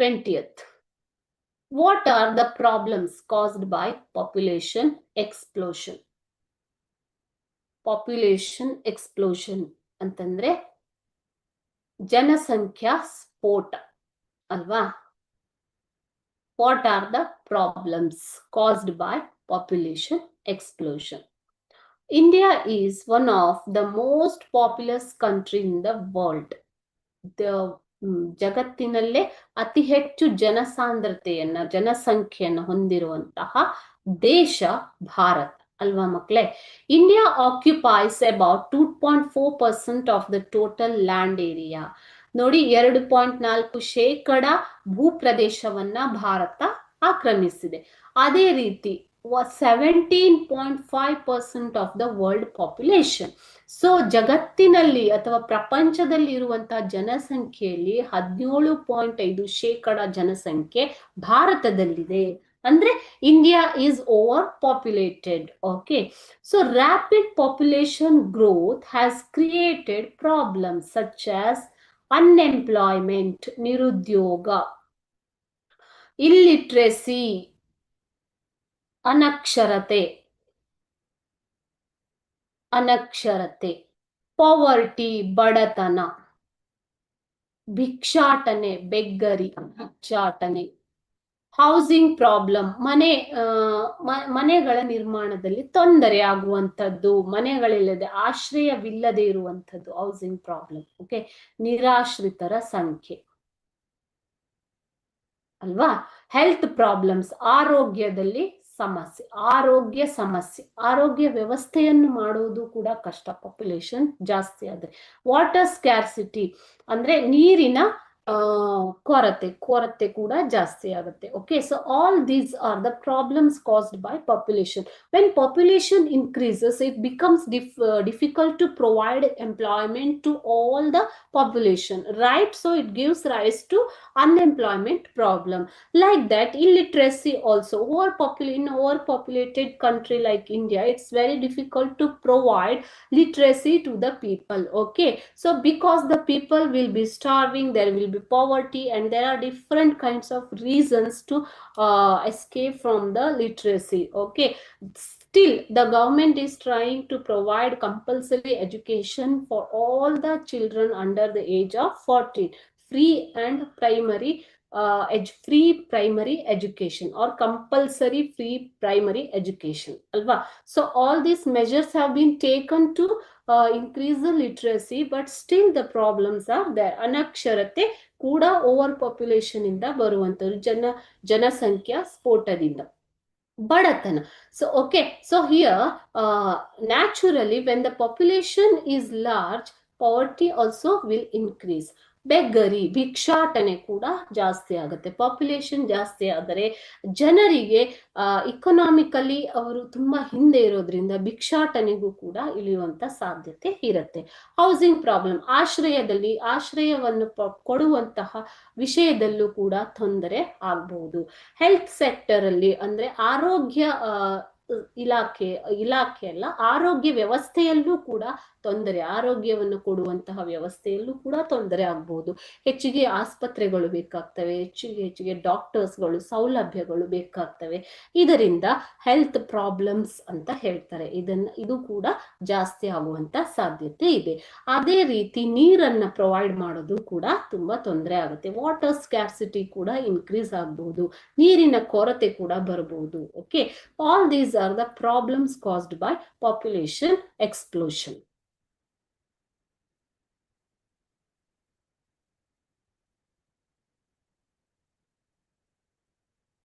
20th. What are the problems caused by population explosion? Population explosion ಅಂತಂದ್ರೆ ಜನಸಂಖ್ಯಾ ಸ್ಫೋಟ ಅಲ್ವಾ? What are the problems caused by population explosion? India is one of the most populous country in the world. ಜಗತ್ತಿನಲ್ಲೇ ಅತಿ ಹೆಚ್ಚು ಜನಸಂಖ್ಯೆಯನ್ನು ಹೊಂದಿರುವಂತಹ ದೇಶ ಭಾರತ ಅಲ್ವಾ ಮಕ್ಕಳೇ? India occupies about 2.4% of the total land area. ನೋಡಿ, 2.4% ಭೂಪ್ರದೇಶವನ್ನ ಭಾರತ ಆಕ್ರಮಿಸಿದೆ. ಅದೇ ರೀತಿ 17.5% of the world population. So ಜಗತ್ತಿನಲ್ಲಿ ಅಥವಾ ಪ್ರಪಂಚದಲ್ಲಿ ಇರುವಂತಹ ಜನಸಂಖ್ಯೆಯಲ್ಲಿ 17.5% ಜನಸಂಖ್ಯೆ ಭಾರತದಲ್ಲಿದೆ. ಅಂದ್ರೆ India is over populated. Okay, so rapid population growth has created problems such as unemployment, ನಿರುದ್ಯೋಗ, ಇಲ್ಲಿಟ್ರೆಸಿ, ಅನಕ್ಷರತೆ, ಪಾವರ್ಟಿ, ಬಡತನ, ಭಿಕ್ಷಾಟನೆ, ಬೆಗ್ಗರಿ, ಭಿಕ್ಷಾಟನೆ, ಹೌಸಿಂಗ್ ಪ್ರಾಬ್ಲಮ್, ಮನೆಗಳ ನಿರ್ಮಾಣದಲ್ಲಿ ತೊಂದರೆ ಆಗುವಂಥದ್ದು, ಮನೆಗಳಿಲ್ಲದೆ ಆಶ್ರಯವಿಲ್ಲದೆ ಇರುವಂಥದ್ದು, ಹೌಸಿಂಗ್ ಪ್ರಾಬ್ಲಮ್. ಓಕೆ, ನಿರಾಶ್ರಿತರ ಸಂಖ್ಯೆ ಅಲ್ವಾ? ಹೆಲ್ತ್ ಪ್ರಾಬ್ಲಮ್ಸ್, ಆರೋಗ್ಯದಲ್ಲಿ ಸಮಸ್ಯೆ, ಆರೋಗ್ಯ ವ್ಯವಸ್ಥೆಯನ್ನು ಮಾಡುವುದು ಕೂಡ ಕಷ್ಟ ಪಾಪ್ಯುಲೇಷನ್ ಜಾಸ್ತಿ ಆದ್ರೆ. ವಾಟರ್ ಸ್ಕ್ಯಾರ್ಸಿಟಿ ಅಂದ್ರೆ ನೀರಿನ ಕೊರತೆ ಕೂಡ ಜಾಸ್ತಿ ಆಗುತ್ತೆ. Okay, so all these are the problems caused by population. When population increases it becomes difficult to provide employment to all the population, right? So it gives rise to unemployment problem. Like that, illiteracy also, in overpopulated country like India, it's very difficult to provide literacy to the people. Okay, so because the people will be starving, there will be poverty, and there are different kinds of reasons to escape from the literacy. Okay, still the government is trying to provide compulsory education for all the children under the age of 14, free primary education or compulsory free primary education alva. So all these measures have been taken to increase the literacy, but still the problems are there. ಅನಕ್ಷರತೆ ಕೂಡ over population ಇಂದ ಬರುವಂತದ್ದು, ಜನಸಂಖ್ಯಾ ಸ್ಫೋಟದಿಂದ. ಬಡತನ. So okay, so here naturally when the population is large, poverty also will increase. ಬೆಗ್ಗರಿ, ಭಿಕ್ಷಾಟನೆ ಕೂಡ ಜಾಸ್ತಿ ಆಗುತ್ತೆ. Population ಜಾಸ್ತಿ ಆದರೆ ಜನರಿಗೆ ಇಕನಾಮಿಕಲಿ ಅವರು ತುಂಬಾ ಹಿಂದೆ ಇರೋದ್ರಿಂದ ಭಿಕ್ಷಾಟನೆಗೂ ಕೂಡ ಇಳಿಯುವಂತ ಸಾಧ್ಯತೆ ಇರುತ್ತೆ. ಹೌಸಿಂಗ್ ಪ್ರಾಬ್ಲಮ್, ಆಶ್ರಯವನ್ನು ಕೊಡುವಂತಹ ವಿಷಯದಲ್ಲೂ ಕೂಡ ತೊಂದರೆ ಆಗಬಹುದು. ಹೆಲ್ತ್ ಸೆಕ್ಟರ್ ಅಲ್ಲಿ ಅಂದ್ರೆ ಆರೋಗ್ಯ ಇಲಾಖೆ ಅಲ್ಲ, ಆರೋಗ್ಯ ವ್ಯವಸ್ಥೆಯಲ್ಲೂ ಕೂಡ ತೊಂದರೆ, ಆರೋಗ್ಯವನ್ನು ಕೊಡುವಂತಹ ವ್ಯವಸ್ಥೆಯಲ್ಲೂ ಕೂಡ ತೊಂದರೆ ಆಗಬಹುದು. ಹೆಚ್ಚಿಗೆ ಆಸ್ಪತ್ರೆಗಳು ಬೇಕಾಗ್ತವೆ, ಹೆಚ್ಚಿಗೆ ಡಾಕ್ಟರ್ಸ್ಗಳು, ಸೌಲಭ್ಯಗಳು ಬೇಕಾಗ್ತವೆ. ಇದರಿಂದ ಹೆಲ್ತ್ ಪ್ರಾಬ್ಲಮ್ಸ್ ಅಂತ ಹೇಳ್ತಾರೆ. ಇದು ಕೂಡ ಜಾಸ್ತಿ ಆಗುವಂತ ಸಾಧ್ಯತೆ ಇದೆ. ಅದೇ ರೀತಿ ನೀರನ್ನ ಪ್ರೊವೈಡ್ ಮಾಡೋದು ಕೂಡ ತುಂಬಾ ತೊಂದರೆ ಆಗುತ್ತೆ. ವಾಟರ್ ಸ್ಕ್ಯಾರ್ಸಿಟಿ ಕೂಡ ಇನ್ಕ್ರೀಸ್ ಆಗಬಹುದು, ನೀರಿನ ಕೊರತೆ ಕೂಡ ಬರಬಹುದು. Okay, all these are the problems caused by population explosion.